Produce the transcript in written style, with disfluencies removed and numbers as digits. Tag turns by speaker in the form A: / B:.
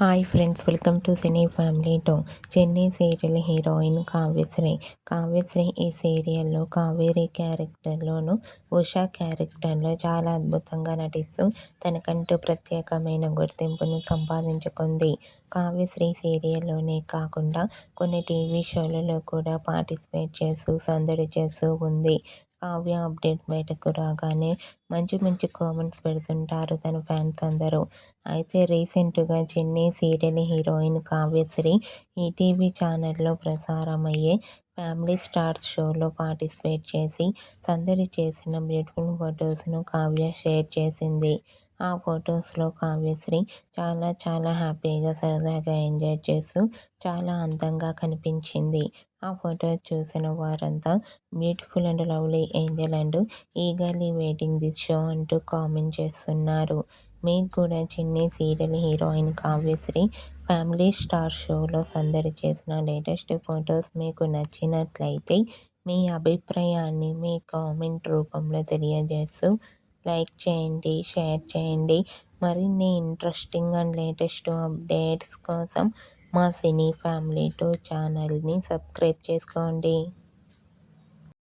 A: Hi friends, welcome to cine family two. Chennai serial heroine Kavyasri. Kavyasri ఈ సీరియల్లో కావేరి క్యారెక్టర్లోను, ఉషా క్యారెక్టర్లో చాలా అద్భుతంగా నటిస్తూ తనకంటూ ప్రత్యేకమైన గుర్తింపును సంపాదించుకుంది. కావ్యశ్రీ సీరియల్లోనే కాకుండా కొన్ని టీవీ షోలలో కూడా పార్టిసిపేట్ చేస్తూ సందడి చేస్తూ ఉంది. కావ్య అప్డేట్ బయటకు రాగానే మంచి మంచి కామెంట్స్ పెడుతుంటారు తన ఫ్యాన్స్ అందరూ. అయితే రీసెంట్గా Chennai serial heroine Kavyasri ETV ఛానల్లో ప్రసారమయ్యే ఫ్యామిలీ స్టార్స్ షోలో పార్టిసిపేట్ చేసి సందడి చేసిన బ్యూటిఫుల్ ఫొటోస్ను కావ్య షేర్ చేసింది. ఆ ఫొటోస్లో కావ్యశ్రీ చాలా చాలా హ్యాపీగా సరదాగా ఎంజాయ్ చేస్తూ చాలా అందంగా కనిపించింది. ఆ ఫోటో చూసిన వారంతా beautiful and lovely Angel and eagerly waiting this show అంటూ కామెంట్ చేస్తున్నారు. మీకు కూడా Chennai serial heroine Kavyasri family star షోలో సందడి చేసిన లేటెస్ట్ ఫొటోస్ మీకు నచ్చినట్లయితే మీ అభిప్రాయాన్ని మీ కామెంట్ రూపంలో తెలియజేస్తూ లైక్ చేయండి, షేర్ చేయండి. మరిన్ని ఇంట్రెస్టింగ్ అండ్ లేటెస్ట్ అప్డేట్స్ కోసం మా సినీ ఫ్యామిలీ టూ ఛానల్ని సబ్స్క్రైబ్ చేసుకోండి.